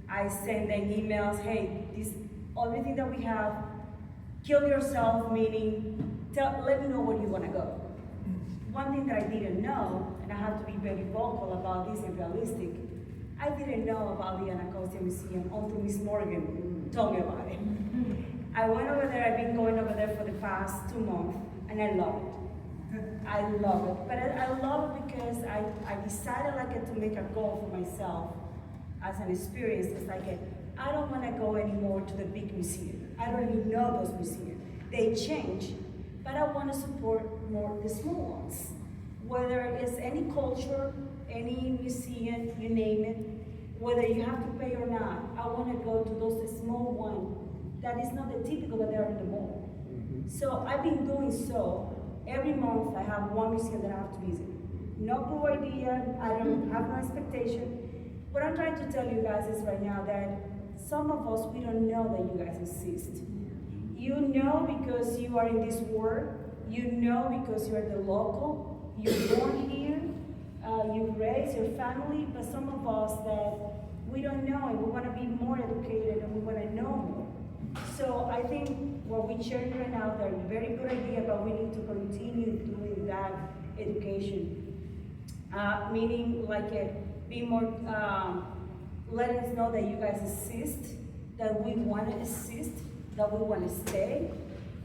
I send them emails, hey, this everything that we have, kill yourself, meaning let me know where you want to go. One thing that I didn't know, and I have to be very vocal about this and realistic, I didn't know about the Anacostia Museum until Miss Morgan told me about it. I went over there, I've been going over there for the past 2 months, and I love it. I love it, but I love it because I decided to make a goal for myself as an experience. It's like, I don't want to go anymore to the big museum. I don't even know those museums. They change, but I want to support more the small ones. Whether it's any culture, any museum, you name it, whether you have to pay or not, I want to go to those small ones that is not the typical that they're in the mall. So I've been doing so. Every month I have one museum that I have to visit. No clue idea, I don't have no expectation. What I'm trying to tell you guys is right now that some of us, we don't know that you guys exist. You know because you are in this world, you know because you're the local, you're born here, you raise your family, but some of us that we don't know and we want to be more educated and we want to know more. So I think what we're sharing right now, they're a very good idea, but we need to continue doing that education. Meaning like be more, letting us know that you guys assist, that we want to assist, that we want to stay.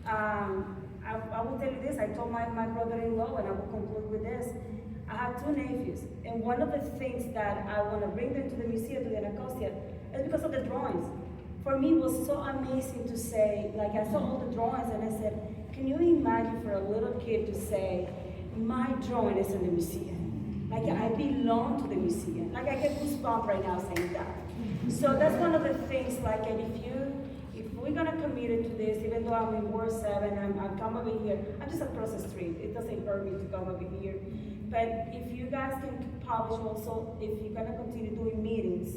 I will tell you this, I told my brother-in-law, and I will conclude with this. I have two nephews, and one of the things that I want to bring them to the museum, to the Anacostia, is because of the drawings. For me, it was so amazing to say, like I saw all the drawings, and I said, can you imagine for a little kid to say, my drawing is in the museum? Like I belong to the museum. Like I get goosebumps right now saying that. So that's one of the things, like if we're gonna commit it to this, even though I'm in Ward 7, I'm come over here, I'm just across the street. It doesn't hurt me to come over here. But if you guys can publish also, if you're gonna continue doing meetings,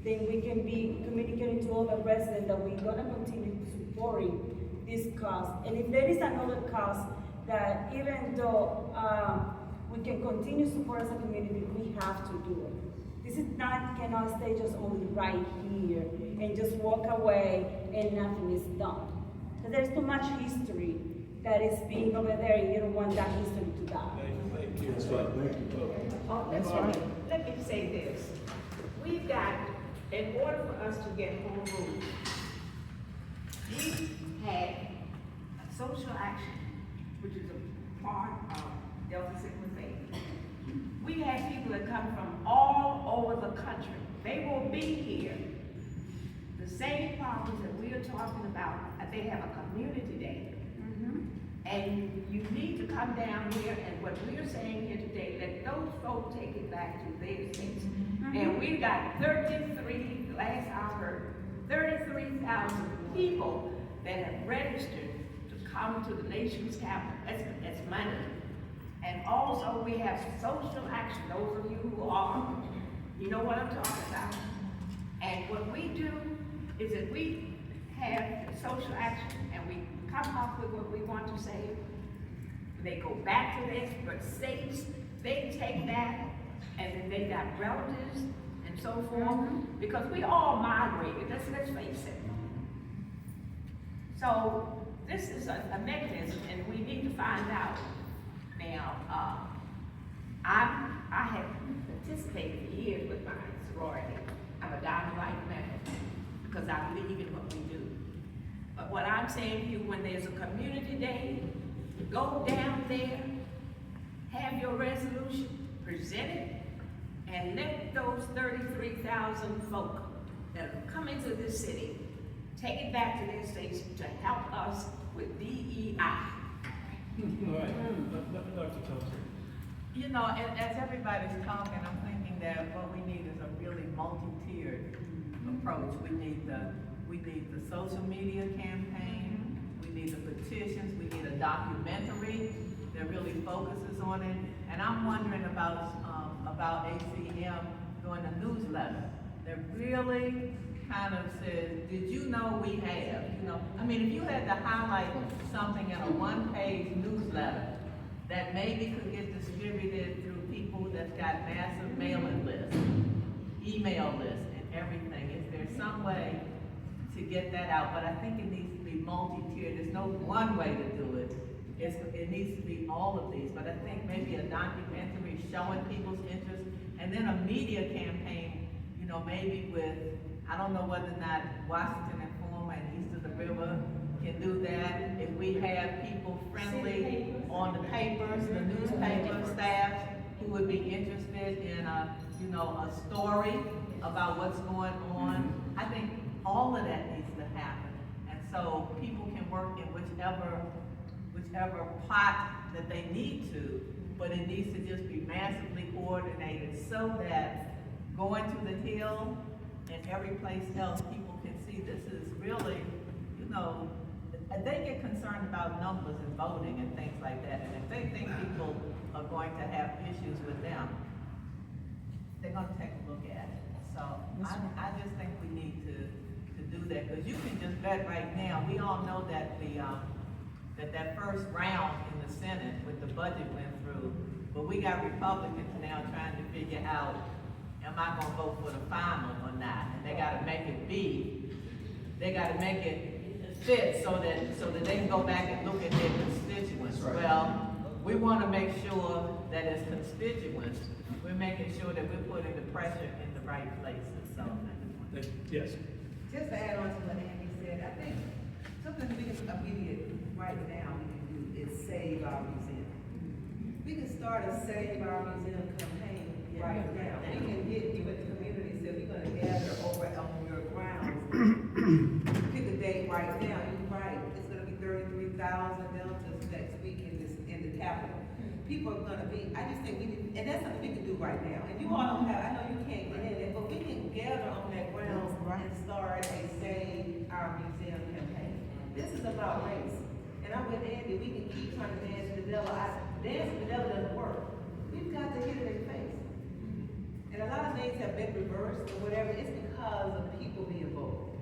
then we can be communicating to all the residents that we're gonna continue supporting this cause. And if there is another cause that even though we can continue support as a community, we have to do it. This is not, cannot stay just only right here and just walk away and nothing is done. Because there's too much history that is being over there, and you don't want that history to die. Thank you. That's right. Thank you. That's right. Let me say this. We've got, in order for us to get home rule, we had a social action, which is a part of Delta Sigma Theta. We had people that come from all over the country. They will be here. The same problems that we are talking about, they have a community day. And you need to come down here, and what we are saying here today, let those folks take it back to their states. And we've got 33, last I heard, 33,000 people that have registered to come to the nation's capital. That's money. And also we have social action, those of you who are, you know what I'm talking about. And what we do is that we have social action and we come up with what we want to say. They go back to their states, they take that, and then they got relatives and so forth, because we all migrated, let's face it. So this is a mechanism, and we need to find out. Now, I have participated for years with my sorority. I'm a Diamond-like member because I believe in what we do. But what I'm saying to you, when there's a community day, go down there, have your resolution, present it, and let those 33,000 folk that have come into this city take it back to their states to help us with DEI. All right, Dr. Thompson. You know, as everybody's talking, I'm thinking that what we need is a really multi-tiered approach. We need the social media campaign, we need the petitions, we need a documentary that really focuses on it. And I'm wondering about ACM doing a newsletter that really kind of says, did you know we have? You know, I mean, if you had to highlight something in a one-page newsletter that maybe could get distributed through people that's got massive mailing lists, email lists, and everything, if there's some way to get that out, but I think it needs to be multi-tiered. There's no one way to do it. It needs to be all of these, but I think maybe a documentary showing people's interest, and then a media campaign, you know, maybe with, I don't know whether or not Washington Informer and East of the River can do that. If we have people friendly on the papers, the newspaper staff who would be interested in a story about what's going on, I think all of that needs to happen. And so people can work in whichever pot that they need to, but it needs to just be massively coordinated so that going to the Hill and every place else, people can see this is really, you know, they get concerned about numbers and voting and things like that. And if they think people are going to have issues with them, they're going to take a look at it. So I just think we need to do that, because you can just bet right now, we all know that that first round in the Senate with the budget went through, but we got Republicans now trying to figure out, am I gonna vote for the final or not? And they gotta make it be, they gotta make it fit so that they can go back and look at their constituents. Well, we want to make sure that as constituents, we're making sure that we're putting the pressure in the right places, so. Yes. Just to add on to what Andy said, I think something we can immediate right now we can do is save our museum. We can start a Save Our Museum campaign right now. We can get you with the community, so we're gonna gather over on your grounds. Pick a date right now, you're right, it's gonna be 33,000 deltas next week in the capital. People are gonna be, I just think we can, and that's something we can do right now. And you all don't have, I know you can't get in it, but we can gather on that grounds and start a Save Our Museum campaign. This is about race. And I'm with Andy, we can keep trying to dance with the devil. Dance with the devil doesn't work. We've got to hit it in the face. And a lot of things have been reversed or whatever, it's because of people being vocal.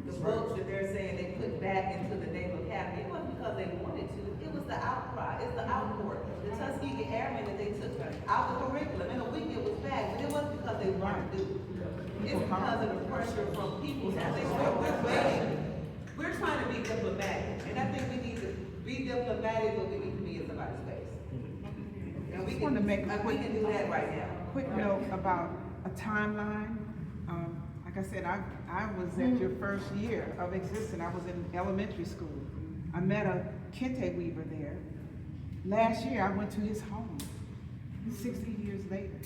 The books that they're saying they put back into the Naval Academy, it wasn't because they wanted to, it was the outcry, it's the outpour. The Tuskegee Airmen that they took out the curriculum, in a week it was back, but it wasn't because they wanted to do it. It's because of the pressure from people. So we're waiting. We're trying to be diplomatic, and I think we need to be diplomatic, but we need to be in somebody's face. And we can do that right now. Quick note about a timeline. Like I said, I was at your first year of existence. I was in elementary school. I met a Kente Weaver there. Last year, I went to his home, 60 years later.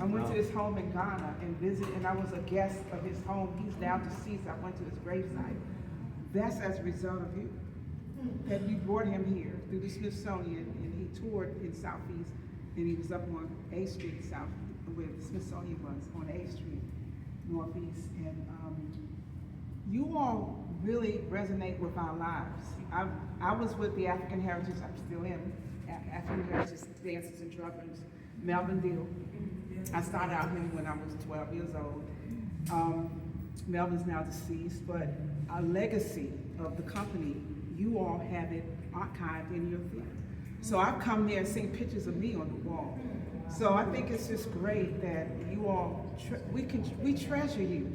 I went to his home in Ghana and visited, and I was a guest of his home. He's now deceased. I went to his gravesite. That's as a result of you. That you brought him here through the Smithsonian, and he toured in Southeast, and he was up on A Street South, where the Smithsonian was, on A Street, Northeast. And you all really resonate with our lives. I was with the African Heritage, I'm still in, African Heritage Dancers and Drummers, Melvin Deal. I started out him when I was 12 years old. Melvin's now deceased, but our legacy of the company, you all have it archived in your field. So I've come there and seen pictures of me on the wall. So I think it's just great that you all, we treasure you.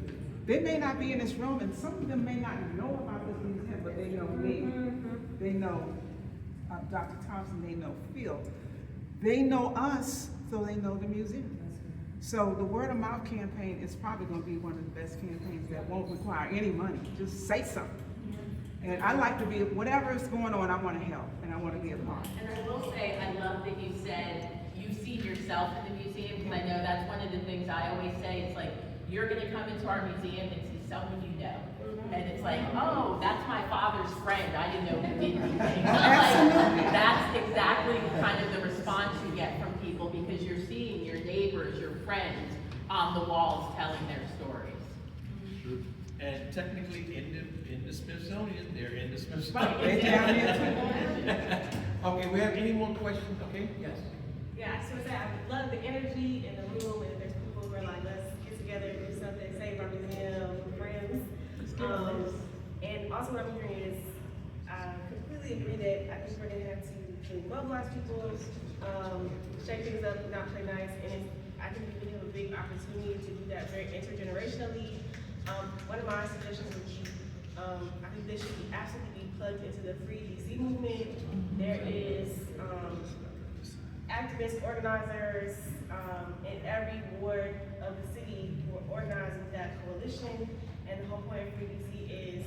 They may not be in this room, and some of them may not know about this museum, but they know me. They know Dr. Thompson, they know Phil. They know us, so they know the museum. So the word of mouth campaign is probably gonna be one of the best campaigns that won't require any money. Just say something. And I like to be, whatever is going on, I wanna help, and I wanna be a part. And I will say, I love that you said you see yourself in the museum, because I know that's one of the things I always say. It's like, you're gonna come into our museum and see someone you know. And it's like, oh, that's my father's friend. I didn't know who did anything. Like, that's exactly kind of the response you get from people, because you're seeing your neighbors, your friends on the walls telling their stories. And technically in the Smithsonian, they're in the Smithsonian. Okay, we have any more questions? Okay, yes. Yeah, I just want to say, I love the energy in the room, and there's people who are like, let's get together and do something, save our museum, friends. And also what I'm hearing is, I completely agree that I think we're gonna have to mobilize people, shake things up, not play nice, and I think we have a big opportunity to do that very intergenerationally. One of my suggestions would be, I think this should be absolutely plugged into the Free DC movement. There is activists, organizers in every ward of the city who are organized with that coalition. And the whole point of Free DC is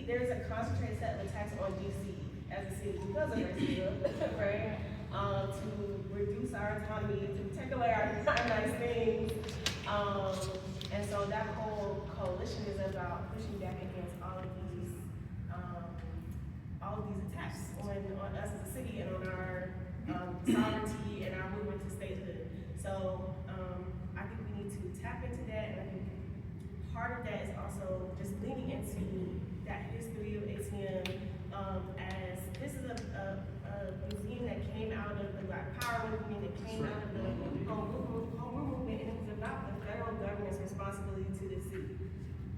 there's a concentrated set of attacks on DC as a city because of racism, right? To reduce our autonomy, to take away our nice things. And so that whole coalition is about pushing back against all of these attacks on us as a city and on our sovereignty and our movement to statehood. So I think we need to tap into that, and I think part of that is also just leaning into that history of ACM, as this is a museum that came out of the Black Power movement, that came out of the home rule movement, and it was about the federal government's responsibility to the city.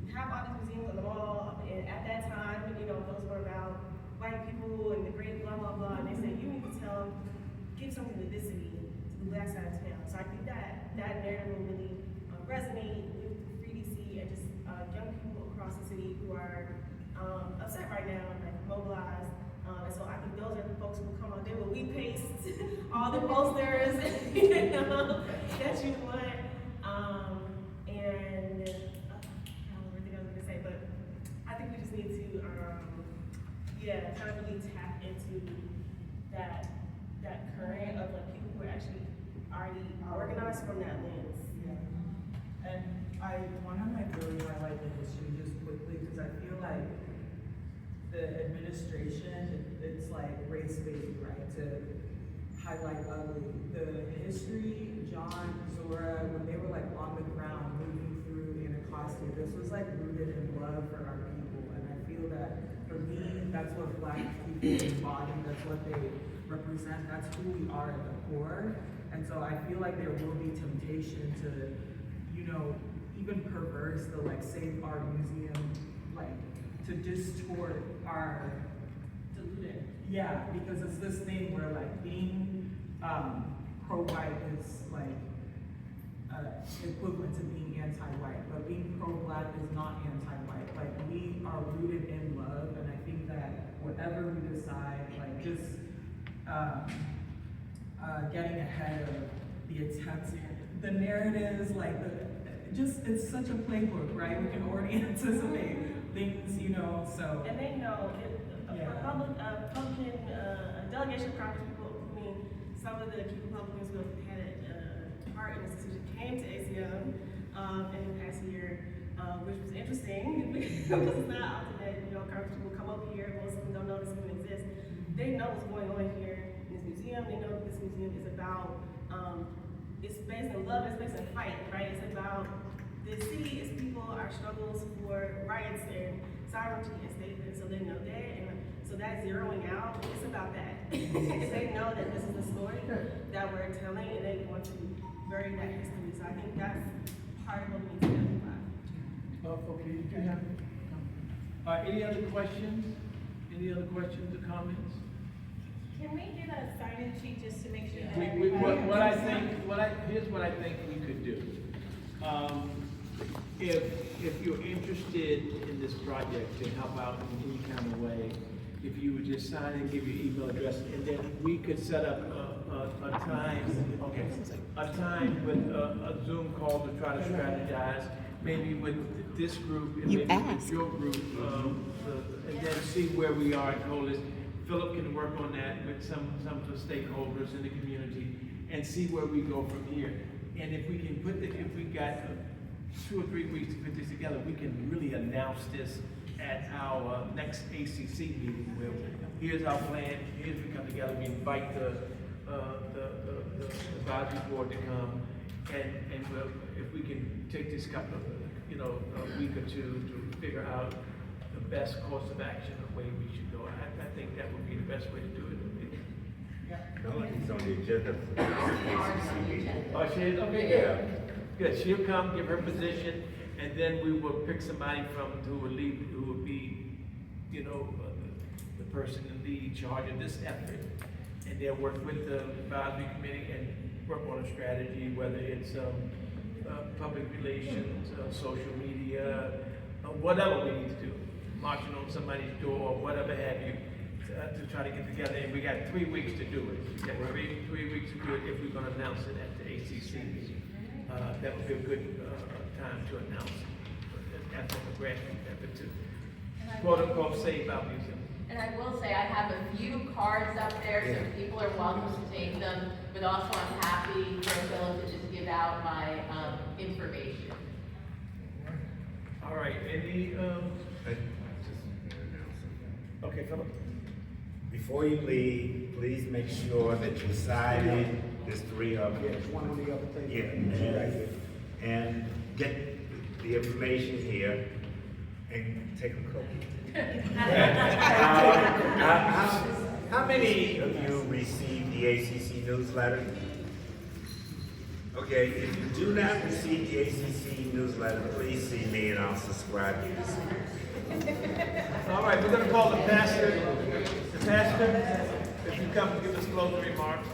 We have all these museums on the wall, and at that time, those were about white people and the great blah, blah, blah, and they said, you need to give something to this city, to the black side of town. So I think that narrative will really resonate with Free DC and just young people across the city who are upset right now, like mobilized. And so I think those are the folks who will come out there, but we paste all the posters, you know, that you want. And I don't know everything I was gonna say, but I think we just need to, kind of really tap into that current of like people who are actually already organized from that lens. Yeah. And I wanna really highlight the history just quickly, because I feel like the administration, it's like race-based, right, to highlight ugly. The history, John, Zora, when they were like on the ground moving through Anacostia, this was like rooted in love for our people. And I feel that for me, that's what Black people embody, that's what they represent, that's who we are at the core. And so I feel like there will be temptation to, you know, even perverse the like Save Our Museum, like to distort our, Diluted. yeah, because it's this thing where like being pro-white is like equivalent to being anti-white, but being pro-Black is not anti-white. Like we are rooted in love, and I think that whatever we decide, like just getting ahead of the attempts, the narratives, like it's such a playbook, right? We can already anticipate things, you know, so. And they know, Republican delegation of Congress people, I mean, some of the key Republicans who have had a part in this decision came to ACM in the past year, which was interesting because it's not often that, you know, Congress people come up here, most of them don't know this even exists. They know what's going on here in this museum. They know what this museum is about. It's based on love, it's based on fight, right? It's about the city, its people, our struggles for rights and sovereignty and statehood, so they know that. And so that zeroing out, it's about that. They know that this is the story that we're telling, and they want to bury that history. So I think that's part of what we need to identify. Okay, you can have, any other questions? Any other questions or comments? Can we get a sign-in sheet just to make sure that Here's what I think we could do. If you're interested in this project to help out in any kind of way, if you would just sign and give your email address, and then we could set up a time with a Zoom call to try to strategize, maybe with this group and maybe with your group, and then see where we are and hold it. Philip can work on that with some of the stakeholders in the community and see where we go from here. And if we can if we got 2 or 3 weeks to put this together, we can really announce this at our next ACC meeting where here's our plan, here's we come together, we invite the advisory board to come, and if we can take this couple of, a week or two to figure out the best course of action, the way we should go. I think that would be the best way to do it. Melody's on the agenda for the ACC meeting. Oh, she is? Okay, good. Good, she'll come, give her position, and then we will pick somebody who will be, the person in lead charge of this effort. And they'll work with the advisory committee and work on a strategy, whether it's public relations, social media, whatever we need to do, marching on somebody's door, or whatever have you, to try to get together. And we got 3 weeks to do it. We got three weeks to do it if we're going to announce it at the ACC meeting. That would be a good time to announce it after the grassroots effort to quote unquote save our museum. And I will say, I have a few cards up there, so people are welcome to take them, but also I'm happy for Philip to just give out my information. All right, any, okay, Philip? Before you leave, please make sure that you sign in. There's 3 of them. Yes, one on the other table. Yeah, and get the information here and take a cookie. How many of you received the ACC newsletter? Okay, if you do not receive the ACC newsletter, please see me and I'll subscribe you this week. All right, we're going to call the pastor. The pastor, if you come, give us closing remarks.